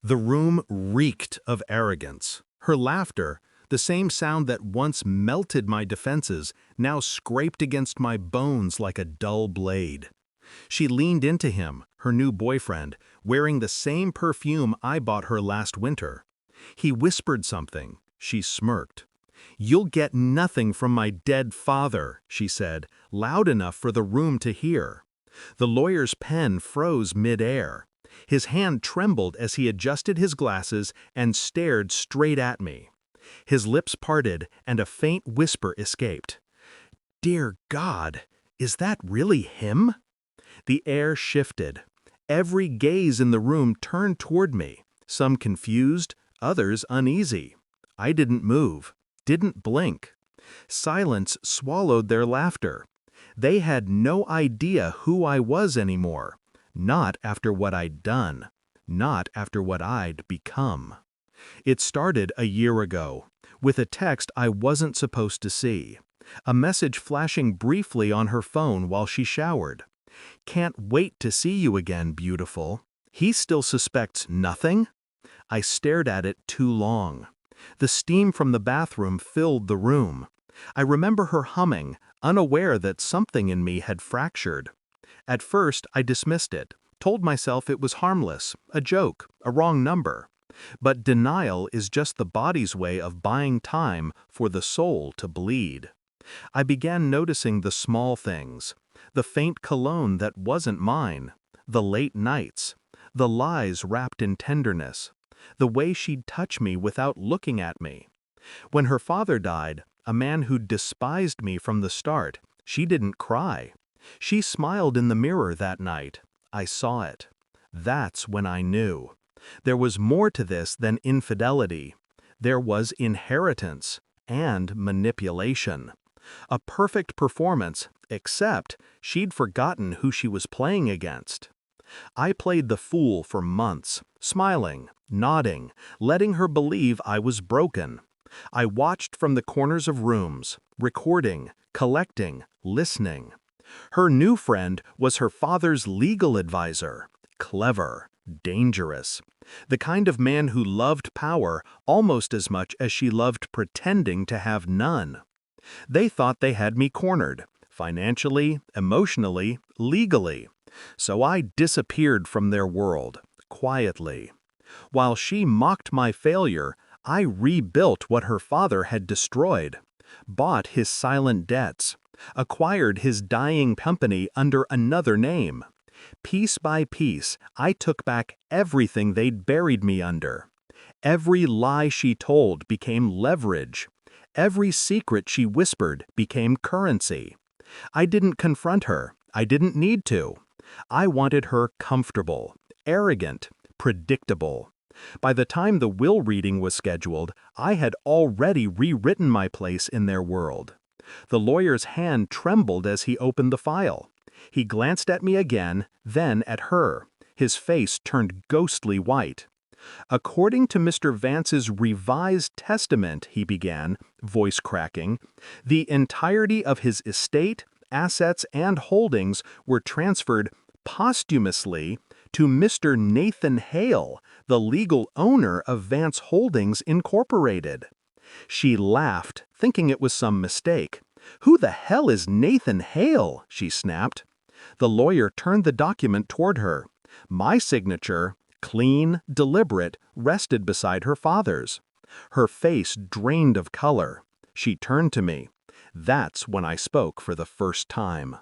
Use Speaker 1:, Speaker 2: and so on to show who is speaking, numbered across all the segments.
Speaker 1: The room reeked of arrogance. Her laughter, the same sound that once melted my defenses, now scraped against my bones like a dull blade. She leaned into him, her new boyfriend, wearing the same perfume I bought her last winter. He whispered something. She smirked. "You'll get nothing from my dead father," she said, loud enough for the room to hear. The lawyer's pen froze mid-air. His hand trembled as he adjusted his glasses and stared straight at me. His lips parted and a faint whisper escaped. "Dear God, is that really him?" The air shifted. Every gaze in the room turned toward me, some confused, others uneasy. I didn't move, didn't blink. Silence swallowed their laughter. They had no idea who I was anymore. Not after what I'd done. Not after what I'd become. It started a year ago, with a text I wasn't supposed to see. A message flashing briefly on her phone while she showered. "Can't wait to see you again, beautiful." He still suspects nothing? I stared at it too long. The steam from the bathroom filled the room. I remember her humming, unaware that something in me had fractured. At first, I dismissed it, told myself it was harmless, a joke, a wrong number. But denial is just the body's way of buying time for the soul to bleed. I began noticing the small things, the faint cologne that wasn't mine, the late nights, the lies wrapped in tenderness, the way she'd touch me without looking at me. When her father died, a man who despised me from the start, she didn't cry. She smiled in the mirror that night. I saw it. That's when I knew. There was more to this than infidelity. There was inheritance and manipulation. A perfect performance, except she'd forgotten who she was playing against. I played the fool for months, smiling, nodding, letting her believe I was broken. I watched from the corners of rooms, recording, collecting, listening. Her new friend was her father's legal advisor. Clever, dangerous. The kind of man who loved power almost as much as she loved pretending to have none. They thought they had me cornered, financially, emotionally, legally. So I disappeared from their world, quietly. While she mocked my failure, I rebuilt what her father had destroyed, bought his silent debts, acquired his dying company under another name. Piece by piece, I took back everything they'd buried me under. Every lie she told became leverage. Every secret she whispered became currency. I didn't confront her. I didn't need to. I wanted her comfortable, arrogant, predictable. By the time the will reading was scheduled, I had already rewritten my place in their world. The lawyer's hand trembled as he opened the file. He glanced at me again, then at her. His face turned ghostly white. "According to Mr. Vance's revised testament," he began, voice cracking, "the entirety of his estate, assets, and holdings were transferred posthumously to Mr. Nathan Hale, the legal owner of Vance Holdings Incorporated." She laughed, thinking it was some mistake. "Who the hell is Nathan Hale?" she snapped. The lawyer turned the document toward her. My signature, clean, deliberate, rested beside her father's. Her face drained of color. She turned to me. That's when I spoke for the first time.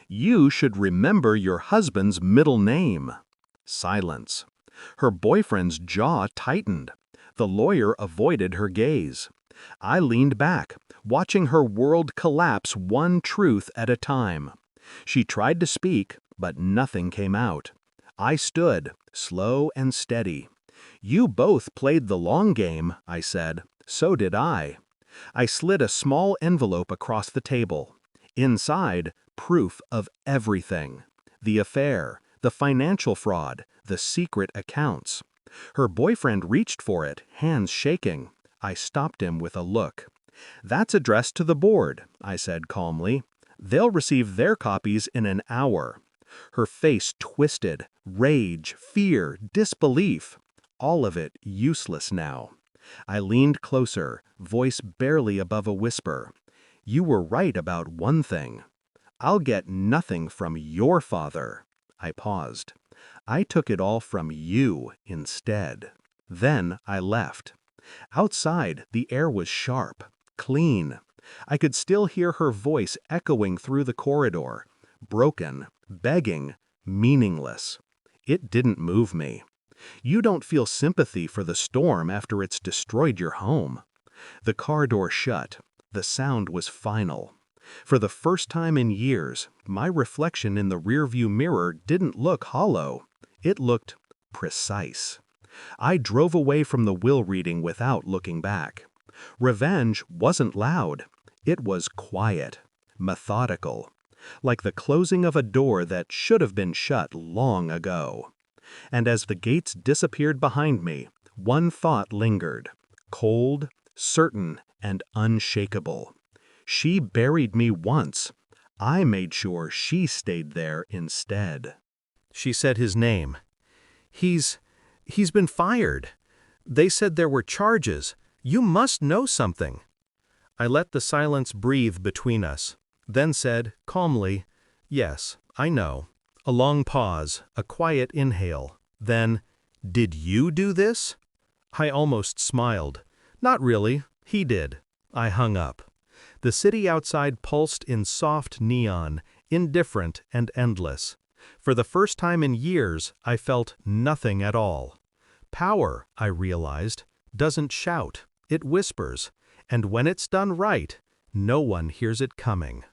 Speaker 1: "You should remember your husband's middle name." Silence. Her boyfriend's jaw tightened. The lawyer avoided her gaze. I leaned back, watching her world collapse one truth at a time. She tried to speak, but nothing came out. I stood, slow and steady. "You both played the long game," I said. "So did I." I slid a small envelope across the table. Inside, proof of everything. The affair, the financial fraud, the secret accounts. Her boyfriend reached for it, hands shaking. I stopped him with a look. "That's addressed to the board," I said calmly. "They'll receive their copies in an hour." Her face twisted, rage, fear, disbelief. all of it useless now. I leaned closer, voice barely above a whisper. You were right about one thing. I'll get nothing from your father. I paused. I took it all from you instead. Then I left. Outside, the air was sharp, clean. I could still hear her voice echoing through the corridor, broken, begging, meaningless. It didn't move me. You don't feel sympathy for the storm after it's destroyed your home. The car door shut. The sound was final. For the first time in years, my reflection in the rearview mirror didn't look hollow. It looked precise. I drove away from the will reading without looking back. Revenge wasn't loud. It was quiet, methodical, like the closing of a door that should have been shut long ago. And as the gates disappeared behind me, one thought lingered, cold, certain, and unshakable. She buried me once. I made sure she stayed there instead.
Speaker 2: She said his name. He's been fired. They said there were charges. You must know something. I let the silence breathe between us, then said, calmly, yes, I know. A long pause, a quiet inhale. Then, did you do this? I almost smiled. Not really. He did. I hung up. The city outside pulsed in soft neon, indifferent and endless. For the first time in years, I felt nothing at all. Power, I realized, doesn't shout, it whispers, and when it's done right, no one hears it coming.